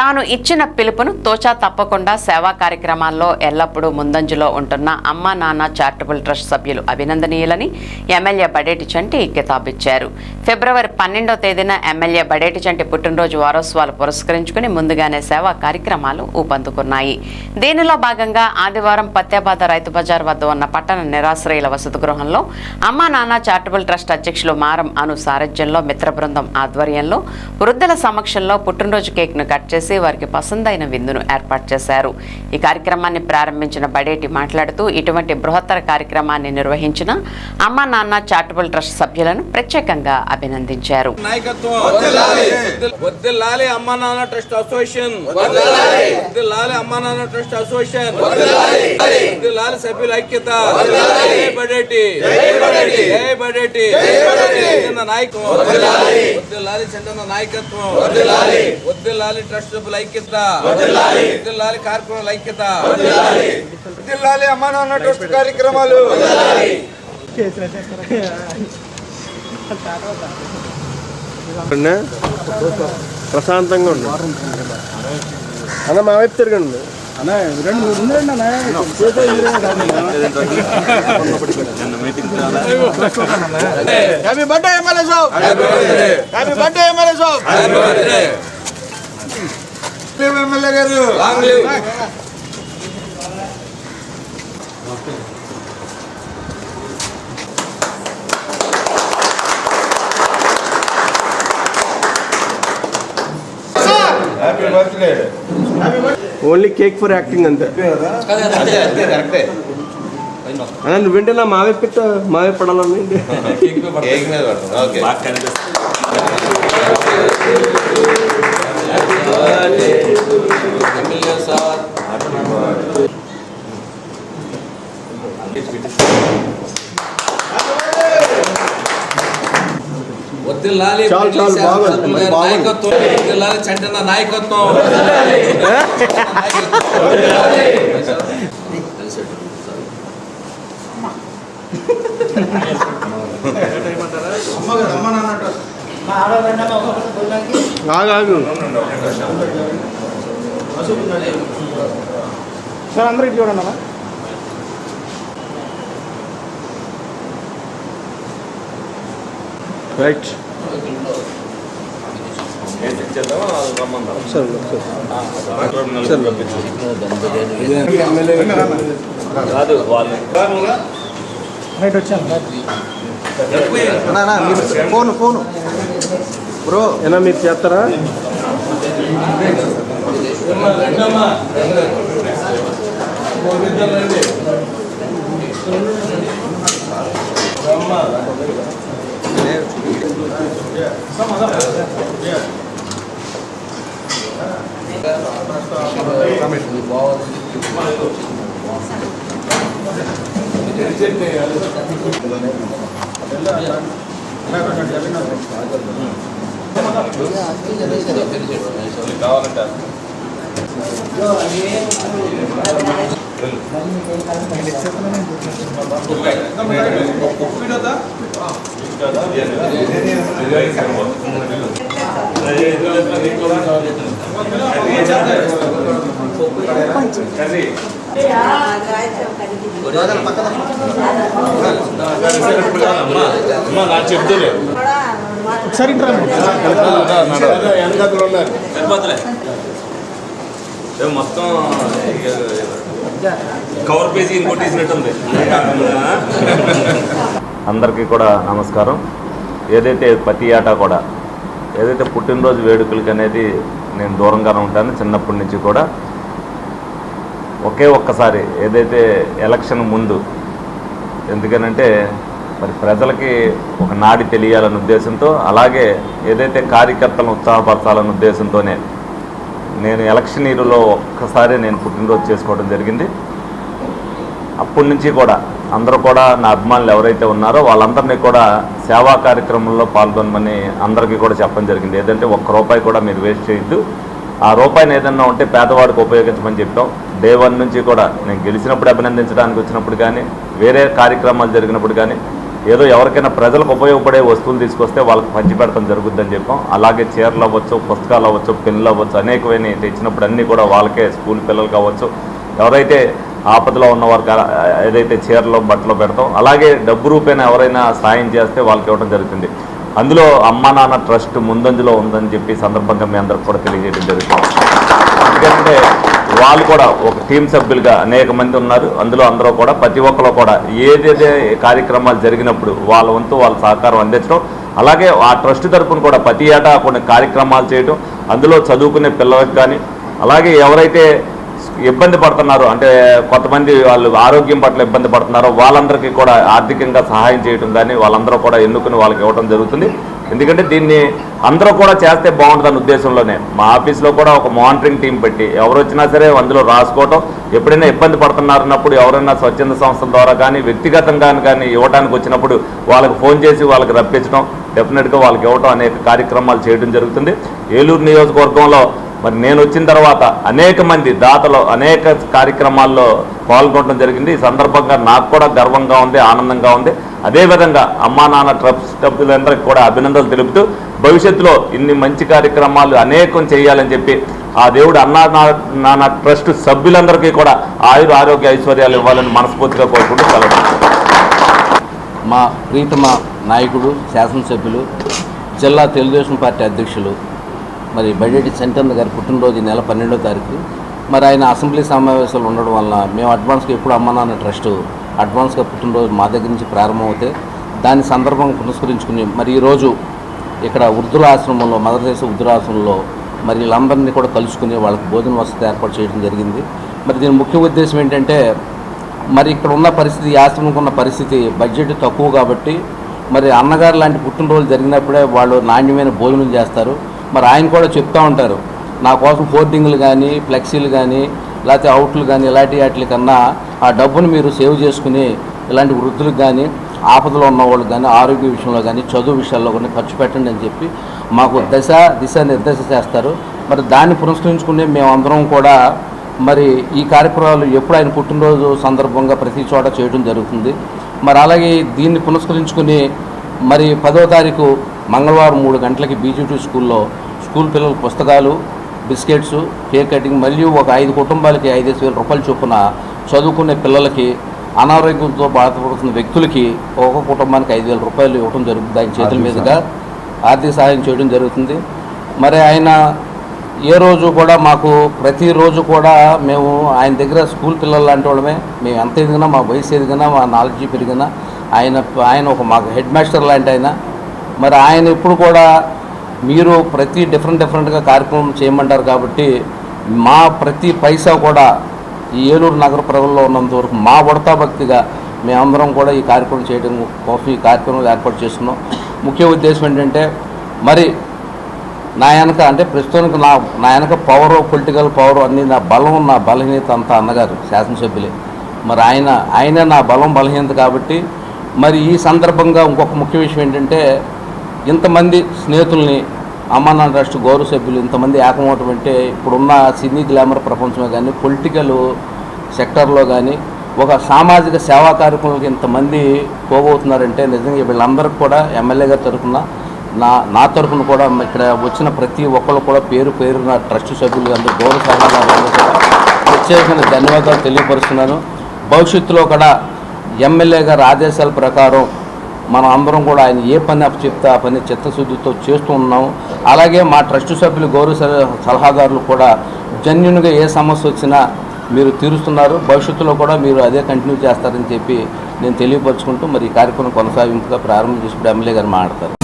తాను ఇచ్చిన పిలుపును తోచా తప్పకుండా సేవా కార్యక్రమాల్లో ఎల్లప్పుడూ ముందంజలో ఉంటున్న అమ్మా నాన్న చారిటబుల్ ట్రస్ట్ సభ్యులు అభినందనీయులని ఎమ్మెల్యే బడేటి చంటి కితాబిచ్చారు. ఫిబ్రవరి 12వ తేదీన ఎమ్మెల్యే బడేటి చంటి పుట్టినరోజు వారోత్సవాలు పురస్కరించుకుని ముందుగానే సేవా కార్యక్రమాలు ఊపందుకున్నాయి. దీనిలో భాగంగా ఆదివారం పత్యాబాద రైతు బజార్ వద్ద ఉన్న పట్టణ నిరాశ్రయుల వసతి గృహంలో అమ్మా నాన్న చారిటబుల్ ట్రస్ట్ అధ్యక్షులు మారం అను సారథ్యంలో మిత్ర బృందం ఆధ్వర్యంలో వృద్ధుల సమక్షంలో పుట్టినరోజు కేక్ను కట్ చేసి వారికి పసందైన విందును ఏర్పాటు చేశారు. ఈ కార్యక్రమాన్ని ప్రారంభించిన బడేటి మాట్లాడుతూ ఇటువంటి బృహత్తర కార్యక్రమాన్ని నిర్వహించిన అమ్మా నాన్న చారిటబుల్ ట్రస్ట్ సభ్యులను ప్రత్యేకంగా అభినందించారు. ఐక్యత వర్ధిల్లాలి కార్యక్రమాల ఐక్యత వర్ధిల్లాలి అమ్మా నాన్న ట్రస్ట్ కార్యక్రమాలు ప్రశాంతంగా ఉండు అన్న మా వైపు తిరగండి హ్యాపీ బర్త్డే ఎమ్మెల్యే సాబ్ హ్యాపీ బర్త్డే ఎమ్మెల్యే సాబ్ ఎమ్మెల్యే గారు ఓన్లీ కేక్ ఫర్ యాక్టింగ్ అంతే అన్న నువ్వేంటే నా మావే పెట్ట మావే పడాలని చంటన్న నాయకత్వం సార్ అందరికి చూడండి అలా రైట్ ఫోను బ్రో ఏనా మీరు చేస్తారా కావాలంటే చెప్తలే ఒకసారి మొత్తం కవర్ పేజీ ఇంకొట్టేసినట్టుంది. అందరికీ కూడా నమస్కారం. ఏదైతే ప్రతి ఏటా కూడా ఏదైతే పుట్టినరోజు వేడుకలకి అనేది నేను దూరంగానే ఉంటాను చిన్నప్పటి నుంచి కూడా. ఒక్కసారి ఏదైతే ఎలక్షన్ ముందు, ఎందుకనంటే మరి ప్రజలకి ఒక నాడి తెలియాలన్న ఉద్దేశంతో, అలాగే ఏదైతే కార్యకర్తలను ఉత్సాహపరచాలన్న ఉద్దేశంతోనే నేను ఎలక్షన్ ఇయర్లో ఒక్కసారి నేను పుట్టినరోజు చేసుకోవడం జరిగింది. అప్పటి నుంచి కూడా అందరూ కూడా నా అభిమానులు ఎవరైతే ఉన్నారో వాళ్ళందరినీ కూడా సేవా కార్యక్రమంలో పాల్గొనమని అందరికీ కూడా చెప్పడం జరిగింది. ఏదంటే ₹1 కూడా మీరు వేస్ట్ చేయొద్దు, ఆ రూపాయిని ఏదన్నా ఉంటే పేదవాడికి ఉపయోగించమని చెప్పాం. డే 1 నుంచి కూడా నేను గెలిచినప్పుడు అభినందించడానికి వచ్చినప్పుడు కానీ, వేరే కార్యక్రమాలు జరిగినప్పుడు కానీ ఏదో ఎవరికైనా ప్రజలకు ఉపయోగపడే వస్తువులు తీసుకొస్తే వాళ్ళకి పంచిపెడతాం జరుగుద్దని చెప్పాం. అలాగే చీరలు అవ్వచ్చు, పుస్తకాలు అవ్వచ్చు, పెన్నులు అవ్వచ్చు, అనేకమైన తెచ్చినప్పుడు అన్నీ కూడా వాళ్ళకే, స్కూల్ పిల్లలు కావచ్చు, ఎవరైతే ఆపదలో ఉన్నవారు ఏదైతే చీరలో బట్టలు పెడతాం, అలాగే డబ్బు రూపేణ ఎవరైనా సాయం చేస్తే వాళ్ళకి ఇవ్వడం జరుగుతుంది. అందులో అమ్మా నాన్న ట్రస్ట్ ముందంజలో ఉందని చెప్పి సందర్భంగా మీ అందరికి కూడా తెలియజేయడం జరుగుతుంది. ఎందుకంటే వాళ్ళు కూడా ఒక టీం సభ్యులుగా అనేక మంది ఉన్నారు. అందులో అందరూ కూడా ప్రతి ఒక్కరు కూడా ఏదైతే కార్యక్రమాలు జరిగినప్పుడు వాళ్ళ వంతు వాళ్ళ సహకారం అందించడం, అలాగే ఆ ట్రస్ట్ తరపున కూడా ప్రతి ఏటా కొన్ని కార్యక్రమాలు చేయడం, అందులో చదువుకునే పిల్లలకు కానీ, అలాగే ఎవరైతే ఇబ్బంది పడుతున్నారో, అంటే కొంతమంది వాళ్ళు ఆరోగ్యం పట్ల ఇబ్బంది పడుతున్నారో వాళ్ళందరికీ కూడా ఆర్థికంగా సహాయం చేయడం కానీ వాళ్ళందరూ కూడా ఎన్నుకుని వాళ్ళకి ఇవ్వడం జరుగుతుంది. ఎందుకంటే దీన్ని అందరూ కూడా చేస్తే బాగుంటుందన్న ఉద్దేశంలోనే మా ఆఫీస్లో కూడా ఒక మానిటరింగ్ టీం పెట్టి ఎవరు వచ్చినా సరే అందులో రాసుకోవటం, ఎప్పుడైనా ఇబ్బంది పడుతున్నారన్నప్పుడు ఎవరైనా స్వచ్ఛంద సంస్థల ద్వారా కానీ వ్యక్తిగతంగా కానీ ఇవ్వడానికి వచ్చినప్పుడు వాళ్ళకి ఫోన్ చేసి వాళ్ళకి రప్పించడం, డెఫినెట్గా వాళ్ళకి ఇవ్వటం అనేక కార్యక్రమాలు చేయడం జరుగుతుంది. ఏలూరు నియోజకవర్గంలో మరి నేను వచ్చిన తర్వాత అనేక మంది దాతలు అనేక కార్యక్రమాల్లో పాల్గొనడం జరిగింది. ఈ సందర్భంగా నాకు కూడా గర్వంగా ఉంది, ఆనందంగా ఉంది. అదేవిధంగా అమ్మా నాన్న ట్రస్ట్ సభ్యులందరికీ కూడా అభినందనలు తెలుపుతూ భవిష్యత్తులో ఇన్ని మంచి కార్యక్రమాలు అనేకం చేయాలని చెప్పి ఆ దేవుడు అమ్మా నాన్న ట్రస్ట్ సభ్యులందరికీ కూడా ఆరోగ్య ఐశ్వర్యాలు ఇవ్వాలని మనస్ఫూర్తిగా కోరుకుంటూ కలదు. మా ప్రీతమ నాయకుడు, శాసనసభ్యులు, జిల్లా తెలుగుదేశం పార్టీ అధ్యక్షులు మరి బడ్జెట్ సెంటర్న గారి పుట్టినరోజు ఈ నెల 12వ తారీఖు. మరి ఆయన అసెంబ్లీ సమావేశాలు ఉండడం వల్ల మేము అడ్వాన్స్గా ఎప్పుడు అమ్మా నాన్న ట్రస్ట్ అడ్వాన్స్గా పుట్టినరోజు మా దగ్గర నుంచి ప్రారంభమవుతే దాని సందర్భంగా పురస్కరించుకుని మరి ఈరోజు ఇక్కడ వృద్ధుల ఆశ్రమంలో, మదర్ తెరెసా వృద్ధుల ఆశ్రమంలో మరి వీళ్ళందరినీ కూడా కలుసుకుని వాళ్ళకి భోజన వసతి ఏర్పాటు చేయడం జరిగింది. మరి దీని ముఖ్య ఉద్దేశం ఏంటంటే మరి ఇక్కడ ఉన్న పరిస్థితి, ఈ ఆశ్రమంకు ఉన్న పరిస్థితి బడ్జెట్ తక్కువ కాబట్టి మరి అన్నగారు లాంటి పుట్టినరోజు జరిగినప్పుడే వాళ్ళు నాణ్యమైన భోజనం చేస్తారు. మరి ఆయన కూడా చెప్తూ ఉంటారు, నా కోసం హోర్డింగ్లు కానీ, ఫ్లెక్సీలు కానీ, లేకపోతే అవుట్లు కానీ ఇలాంటి వాటి కన్నా ఆ డబ్బును మీరు సేవ్ చేసుకుని ఇలాంటి వృద్ధులకు కానీ, ఆపదలో ఉన్న వాళ్ళకి కానీ, ఆరోగ్య విషయంలో కానీ, చదువు విషయాల్లో కానీ ఖర్చు పెట్టండి అని చెప్పి మాకు దిశ నిర్దేశం చేస్తారు. మరి దాన్ని పురస్కరించుకుని మేమందరం కూడా మరి ఈ కార్యక్రమాలు ఎప్పుడు ఆయన పుట్టినరోజు సందర్భంగా ప్రతి చోట చేయడం జరుగుతుంది. మరి అలాగే దీన్ని పురస్కరించుకుని మరి 10వ తారీఖు మంగళవారం 3 గంటలకి BG2 స్కూల్లో స్కూల్ పిల్లల పుస్తకాలు, బిస్కెట్స్, కేక్ కటింగ్ మరియు ఒక 5 కుటుంబాలకి 5,000 రూపాయలు చొప్పున చదువుకునే పిల్లలకి, అనారోగ్యంతో బాధపడుతున్న వ్యక్తులకి ఒక కుటుంబానికి 5,000 రూపాయలు ఇవ్వడం జరుగుతుంది. ఆయన చేతుల మీదుగా ఆర్థిక సహాయం చేయడం జరుగుతుంది. మరి ఆయన ఏ రోజు కూడా మాకు ప్రతిరోజు కూడా మేము ఆయన దగ్గర స్కూల్ పిల్లలు లాంటి వాళ్ళమే. మేము ఎంత ఎదిగినా, మా వయసు ఎదిగినా, మా నాలెడ్జ్ పెరిగినా ఆయన ఒక మాకు హెడ్ మాస్టర్ లాంటి ఆయన. మరి ఆయన ఎప్పుడు కూడా మీరు ప్రతి డిఫరెంట్గా కార్యక్రమం చేయమంటారు కాబట్టి మా ప్రతి పైసా కూడా ఈ ఏలూరు నగర ప్రజల్లో ఉన్నంత వరకు మా ఉడతా భక్తిగా మేమందరం కూడా ఈ కార్యక్రమం చేయడం కోసం ఈ కార్యక్రమం ఏర్పాటు చేసుకున్నాం. ముఖ్య ఉద్దేశం ఏంటంటే మరి నా వెనక, అంటే ప్రస్తుతానికి నా వెనక పవరు, పొలిటికల్ పవర్ అన్నీ, నా బలం, నా బలహీనత అంతా అన్నగారు శాసనసభ్యులే. మరి ఆయన నా బలం, బలహీనత కాబట్టి మరి ఈ సందర్భంగా ఇంకొక ముఖ్య విషయం ఏంటంటే ఇంతమంది స్నేహితుల్ని అమ్మా నాన్న ట్రస్ట్ గౌరవ సభ్యులు ఇంతమంది ఏకమవటం అంటే ఇప్పుడున్న సినీ గ్లామర్ ప్రపంచమే కానీ, పొలిటికల్ సెక్టర్లో కానీ ఒక సామాజిక సేవా కార్యక్రమాలకు ఇంతమంది పోగవుతున్నారంటే నిజంగా వీళ్ళందరికీ కూడా ఎమ్మెల్యే గారి తరఫున, నా తరఫున కూడా ఇక్కడ వచ్చిన ప్రతి ఒక్కరు కూడా పేరున ట్రస్ట్ సభ్యులు అందరూ గౌరవ సలహాదారులు కూడా ప్రత్యేకమైన ధన్యవాదాలు తెలియపరుస్తున్నాను. భవిష్యత్తులో కూడా ఎమ్మెల్యే గారి ఆదేశాల ప్రకారం మనం అందరం కూడా ఆయన ఏ పని చెప్తే ఆ పని చిత్తశుద్ధితో చేస్తూ ఉన్నాము. అలాగే మా ట్రస్ట్ సభ్యులు, గౌరవ సలహాదారులు కూడా జెన్యూన్గా ఏ సమస్య వచ్చినా మీరు తీరుస్తున్నారు. భవిష్యత్తులో కూడా మీరు అదే కంటిన్యూ చేస్తారని చెప్పి నేను తెలియపరుచుకుంటూ మరి ఈ కార్యక్రమం కొనసాగింపుగా ప్రారంభం చేసుకుంటూ ఎమ్మెల్యే గారు మాట్లాడతారు.